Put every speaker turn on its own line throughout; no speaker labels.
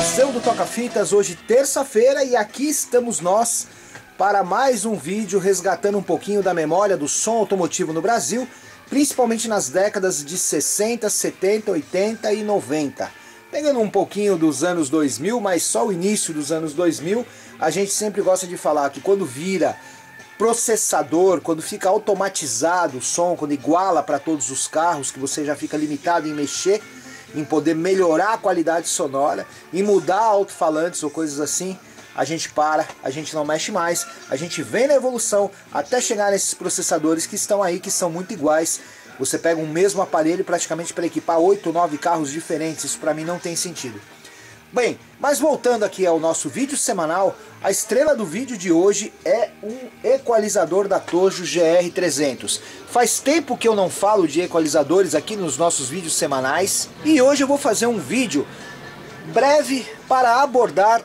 Museu do Toca-Fitas, hoje terça-feira, e aqui estamos nós para mais um vídeo resgatando um pouquinho da memória do som automotivo no Brasil, principalmente nas décadas de 60, 70, 80 e 90. Pegando um pouquinho dos anos 2000, mas só o início dos anos 2000, a gente sempre gosta de falar que quando vira processador, quando fica automatizado o som, quando iguala para todos os carros, que você já fica limitado em mexer, em poder melhorar a qualidade sonora e mudar alto-falantes ou coisas assim, a gente para, a gente não mexe mais, a gente vem na evolução até chegar nesses processadores que estão aí, que são muito iguais. Você pega um mesmo aparelho praticamente para equipar 8 ou 9 carros diferentes, isso para mim não tem sentido. Bem, mas voltando aqui ao nosso vídeo semanal, a estrela do vídeo de hoje é um equalizador da Tojo GR300. Faz tempo que eu não falo de equalizadores aqui nos nossos vídeos semanais, e hoje eu vou fazer um vídeo breve para abordar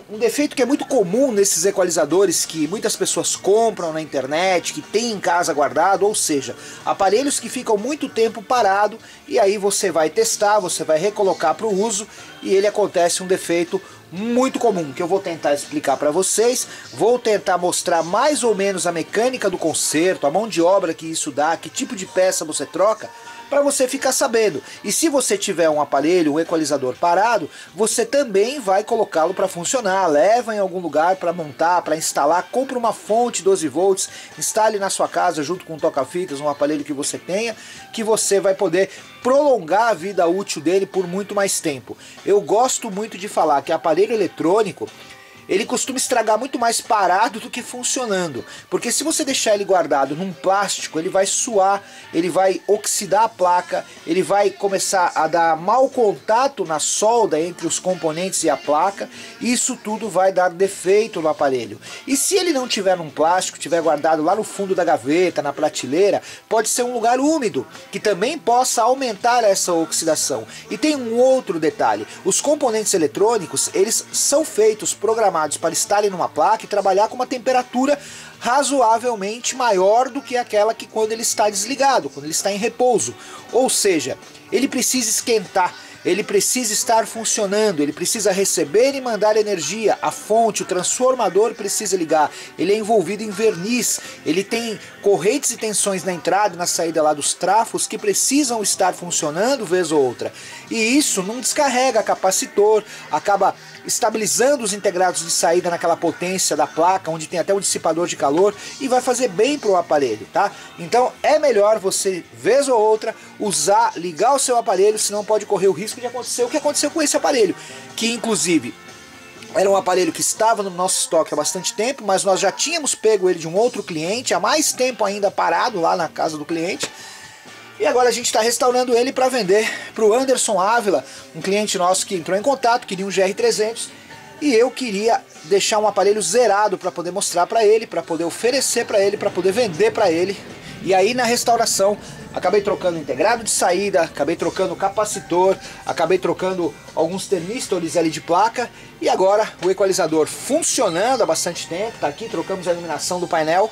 um defeito que é muito comum nesses equalizadores que muitas pessoas compram na internet, que tem em casa guardado, ou seja, aparelhos que ficam muito tempo parado e aí você vai testar, você vai recolocar para o uso e ele acontece um defeito muito comum, que eu vou tentar explicar para vocês, vou tentar mostrar mais ou menos a mecânica do conserto, a mão de obra que isso dá, que tipo de peça você troca, para você ficar sabendo. E se você tiver um aparelho, um equalizador parado, você também vai colocá-lo para funcionar, leva em algum lugar para montar, para instalar, compra uma fonte 12 volts, instale na sua casa junto com um toca-fitas, um aparelho que você tenha, que você vai poder prolongar a vida útil dele por muito mais tempo. Eu gosto muito de falar que aparelho eletrônico, ele costuma estragar muito mais parado do que funcionando, porque se você deixar ele guardado num plástico, ele vai suar, ele vai oxidar a placa, ele vai começar a dar mau contato na solda entre os componentes e a placa, e isso tudo vai dar defeito no aparelho. E se ele não tiver num plástico, tiver guardado lá no fundo da gaveta, na prateleira, pode ser um lugar úmido, que também possa aumentar essa oxidação. E tem um outro detalhe, os componentes eletrônicos, eles são feitos, programados para estarem numa placa e trabalhar com uma temperatura razoavelmente maior do que aquela que quando ele está desligado, quando ele está em repouso. Ou seja, ele precisa esquentar, ele precisa estar funcionando, ele precisa receber e mandar energia, a fonte, o transformador precisa ligar, ele é envolvido em verniz, ele tem correntes e tensões na entrada e na saída lá dos trafos que precisam estar funcionando vez ou outra. E isso não descarrega capacitor, acaba estabilizando os integrados de saída naquela potência da placa, onde tem até o dissipador de calor, e vai fazer bem para o aparelho, tá? Então é melhor você, vez ou outra, usar, ligar o seu aparelho, senão pode correr o risco de acontecer o que aconteceu com esse aparelho, que inclusive era um aparelho que estava no nosso estoque há bastante tempo, mas nós já tínhamos pego ele de um outro cliente, há mais tempo ainda parado lá na casa do cliente, e agora a gente está restaurando ele para vender para o Anderson Ávila, um cliente nosso que entrou em contato, queria um GR300, e eu queria deixar um aparelho zerado para poder mostrar para ele, para poder oferecer para ele, para poder vender para ele. E aí na restauração acabei trocando o integrado de saída, acabei trocando o capacitor, acabei trocando alguns termistores ali de placa, e agora o equalizador funcionando há bastante tempo, tá aqui, trocamos a iluminação do painel,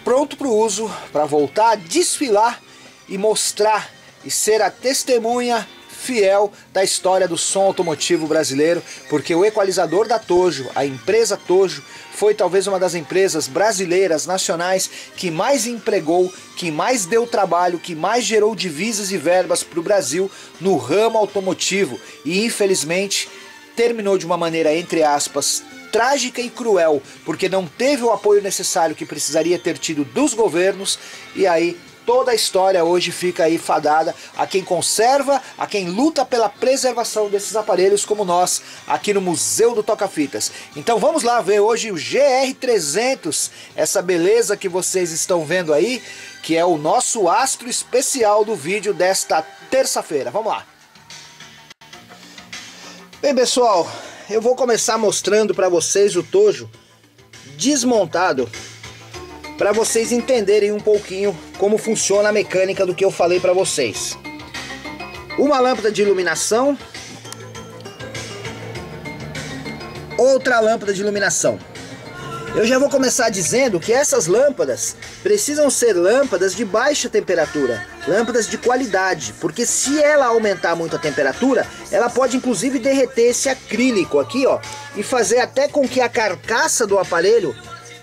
pronto para o uso, para voltar a desfilar e mostrar e ser a testemunha fiel da história do som automotivo brasileiro, porque o equalizador da Tojo, a empresa Tojo, foi talvez uma das empresas brasileiras, nacionais, que mais empregou, que mais deu trabalho, que mais gerou divisas e verbas para o Brasil no ramo automotivo, e infelizmente terminou de uma maneira, entre aspas, trágica e cruel, porque não teve o apoio necessário que precisaria ter tido dos governos, e aí toda a história hoje fica aí fadada a quem conserva, a quem luta pela preservação desses aparelhos como nós, aqui no Museu do Toca-Fitas. Então vamos lá ver hoje o GR300, essa beleza que vocês estão vendo aí, que é o nosso astro especial do vídeo desta terça-feira. Vamos lá. Bem, pessoal, eu vou começar mostrando para vocês o Tojo desmontado, para vocês entenderem um pouquinho como funciona a mecânica do que eu falei para vocês. Uma lâmpada de iluminação, outra lâmpada de iluminação. Eu já vou começar dizendo que essas lâmpadas precisam ser lâmpadas de baixa temperatura, lâmpadas de qualidade, porque se ela aumentar muito a temperatura, ela pode inclusive derreter esse acrílico aqui, ó, e fazer até com que a carcaça do aparelho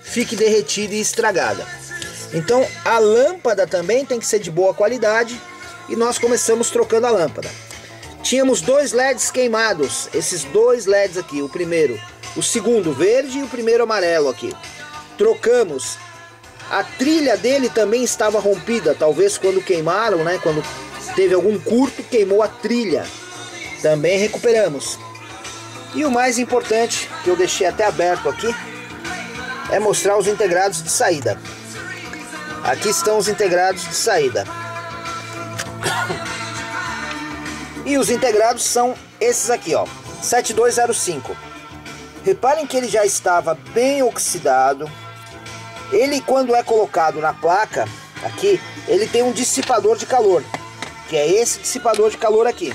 fique derretida e estragada. Então a lâmpada também tem que ser de boa qualidade e nós começamos trocando a lâmpada. Tínhamos dois LEDs queimados, esses dois LEDs aqui, o primeiro, o segundo verde e o primeiro amarelo aqui. Trocamos. A trilha dele também estava rompida, talvez quando queimaram, né? Quando teve algum curto, queimou a trilha. Também recuperamos. E o mais importante, que eu deixei até aberto aqui, é mostrar os integrados de saída. Aqui estão os integrados de saída. E os integrados são esses aqui, ó, 7205. Reparem que ele já estava bem oxidado. Ele, quando é colocado na placa, aqui, ele tem um dissipador de calor, que é esse dissipador de calor aqui.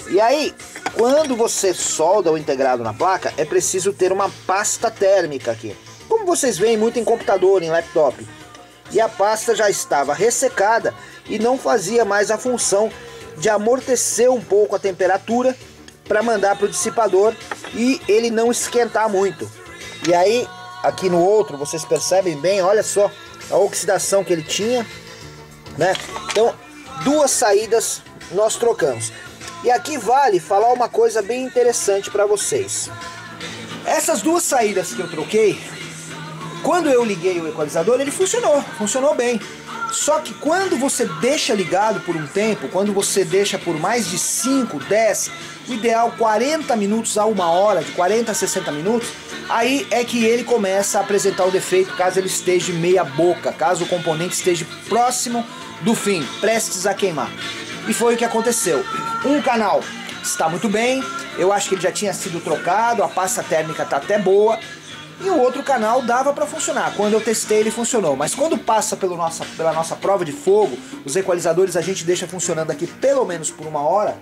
E aí, quando você solda o integrado na placa, é preciso ter uma pasta térmica aqui, como vocês veem muito em computador, em laptop. E a pasta já estava ressecada e não fazia mais a função de amortecer um pouco a temperatura para mandar para o dissipador e ele não esquentar muito. E aí, aqui no outro, vocês percebem bem, olha só a oxidação que ele tinha, né? Então, duas saídas nós trocamos. E aqui vale falar uma coisa bem interessante para vocês. Essas duas saídas que eu troquei, quando eu liguei o equalizador, ele funcionou bem. Só que quando você deixa ligado por um tempo, quando você deixa por mais de 5, 10, o ideal 40 minutos a uma hora, de 40 a 60 minutos, aí é que ele começa a apresentar o defeito, caso ele esteja meia boca, caso o componente esteja próximo do fim, prestes a queimar. E foi o que aconteceu. Um canal está muito bem, eu acho que ele já tinha sido trocado, a pasta térmica está até boa, e o outro canal dava para funcionar. Quando eu testei ele funcionou, mas quando passa pela nossa prova de fogo, os equalizadores a gente deixa funcionando aqui pelo menos por uma hora,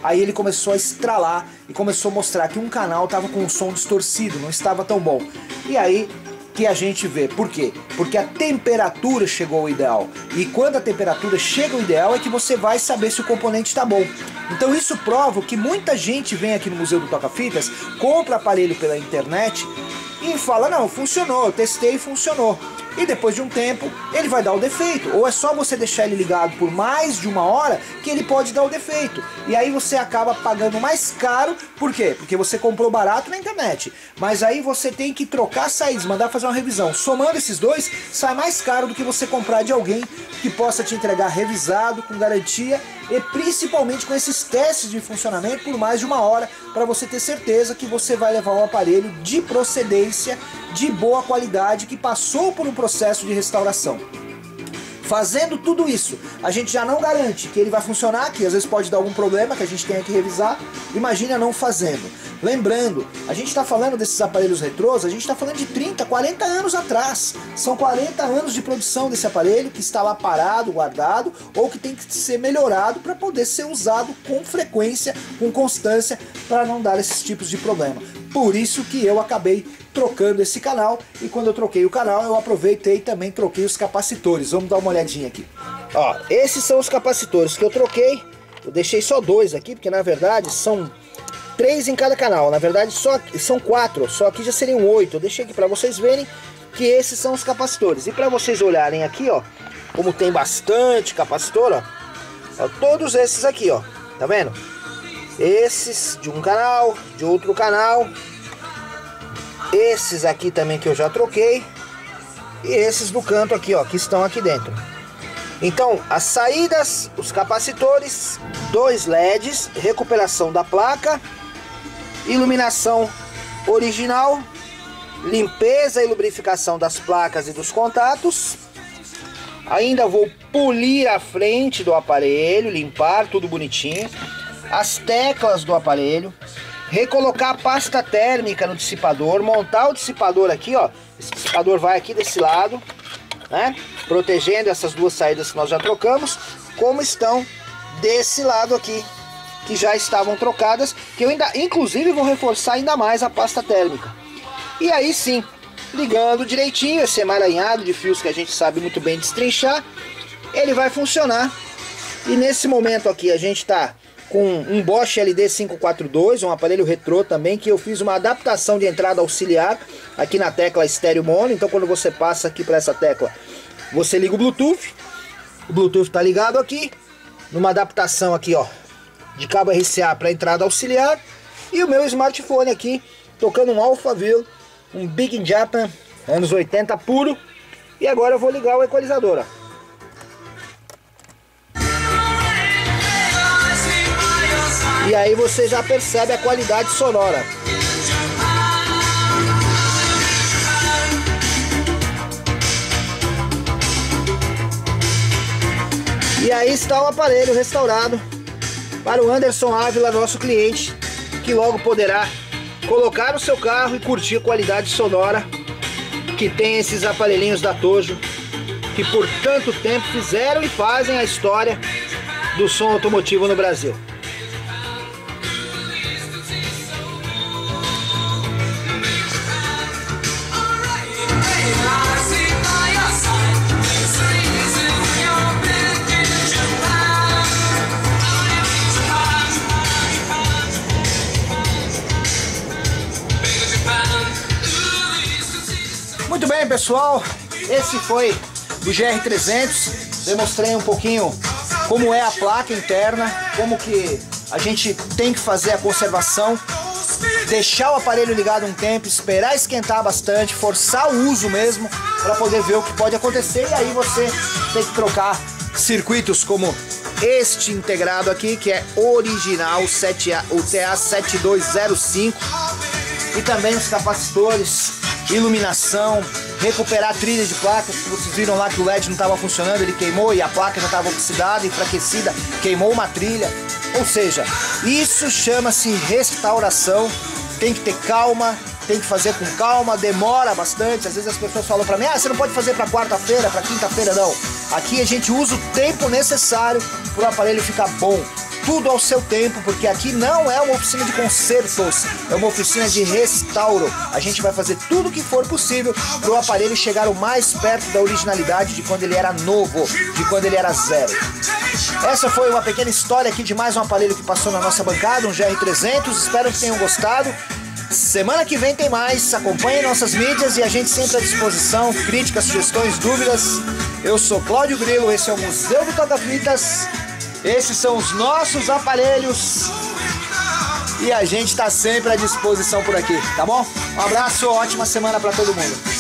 aí ele começou a estralar e começou a mostrar que um canal estava com um som distorcido, não estava tão bom. E aí que a gente vê, por quê? Porque a temperatura chegou ao ideal, e quando a temperatura chega ao ideal é que você vai saber se o componente está bom. Então isso prova que muita gente vem aqui no Museu do Toca-Fitas, compra aparelho pela internet e fala, não, funcionou, eu testei e funcionou. E depois de um tempo, ele vai dar o defeito. Ou é só você deixar ele ligado por mais de uma hora que ele pode dar o defeito. E aí você acaba pagando mais caro. Por quê? Porque você comprou barato na internet. Mas aí você tem que trocar saídas, mandar fazer uma revisão. Somando esses dois, sai mais caro do que você comprar de alguém que possa te entregar revisado, com garantia. E principalmente com esses testes de funcionamento por mais de uma hora, para você ter certeza que você vai levar um aparelho de procedência, de boa qualidade, que passou por um processo de restauração. Fazendo tudo isso, a gente já não garante que ele vai funcionar, que às vezes pode dar algum problema que a gente tenha que revisar. Imagina não fazendo. Lembrando, a gente está falando desses aparelhos retrôs, a gente está falando de 30, 40 anos atrás. São 40 anos de produção desse aparelho que está lá parado, guardado, ou que tem que ser melhorado para poder ser usado com frequência, com constância, para não dar esses tipos de problema. Por isso que eu acabei trocando esse canal, e quando eu troquei o canal eu aproveitei e também troquei os capacitores. Vamos dar uma olhadinha aqui. Ó, esses são os capacitores que eu troquei. Eu deixei só dois aqui, porque na verdade são 3 em cada canal. Na verdade só são 4, só aqui já seriam 8. Eu deixei aqui para vocês verem que esses são os capacitores. E para vocês olharem aqui, ó, como tem bastante capacitor, ó, todos esses aqui, ó, tá vendo? Esses de um canal, de outro canal. Esses aqui também que eu já troquei. E esses do canto aqui, ó, que estão aqui dentro. Então, as saídas, os capacitores, 2 LEDs, recuperação da placa, iluminação original, limpeza e lubrificação das placas e dos contatos. Ainda vou polir a frente do aparelho, limpar tudo bonitinho. As teclas do aparelho, recolocar a pasta térmica no dissipador, montar o dissipador aqui, ó. Esse dissipador vai aqui desse lado, né? Protegendo essas duas saídas que nós já trocamos, como estão desse lado aqui, que já estavam trocadas, que eu ainda, inclusive, vou reforçar ainda mais a pasta térmica. E aí sim, ligando direitinho, esse emaranhado de fios que a gente sabe muito bem destrinchar, ele vai funcionar. E nesse momento aqui a gente está com um Bosch LD542, um aparelho retrô também, que eu fiz uma adaptação de entrada auxiliar aqui na tecla estéreo mono. Então quando você passa aqui para essa tecla, você liga o Bluetooth está ligado aqui, numa adaptação aqui ó, de cabo RCA para entrada auxiliar, e o meu smartphone aqui, tocando um Alphaville, um Big in Japan, anos 80 puro, e agora eu vou ligar o equalizador, ó. E aí você já percebe a qualidade sonora. E aí está o aparelho restaurado para o Anderson Ávila, nosso cliente, que logo poderá colocar no seu carro e curtir a qualidade sonora que tem esses aparelhinhos da Tojo, que por tanto tempo fizeram e fazem a história do som automotivo no Brasil. Muito bem, pessoal, esse foi o GR300, demonstrei um pouquinho como é a placa interna, como que a gente tem que fazer a conservação, deixar o aparelho ligado um tempo, esperar esquentar bastante, forçar o uso mesmo, para poder ver o que pode acontecer, e aí você tem que trocar circuitos como este integrado aqui, que é original, o TA7205, e também os capacitores, iluminação, recuperar a trilha de placas. Vocês viram lá que o LED não estava funcionando, ele queimou e a placa já estava oxidada, enfraquecida, queimou uma trilha. Ou seja, isso chama-se restauração. Tem que ter calma, tem que fazer com calma, demora bastante. Às vezes as pessoas falam para mim, você não pode fazer para quarta-feira, para quinta-feira, não. Aqui a gente usa o tempo necessário para o aparelho ficar bom. Tudo ao seu tempo, porque aqui não é uma oficina de consertos, é uma oficina de restauro. A gente vai fazer tudo o que for possível para o aparelho chegar o mais perto da originalidade de quando ele era novo, de quando ele era zero. Essa foi uma pequena história aqui de mais um aparelho que passou na nossa bancada, um GR300, espero que tenham gostado. Semana que vem tem mais, acompanhem nossas mídias e a gente sempre à disposição, críticas, sugestões, dúvidas. Eu sou Cláudio Grilo, esse é o Museu do Toca-Fitas. Esses são os nossos aparelhos e a gente está sempre à disposição por aqui, tá bom? Um abraço, ótima semana para todo mundo.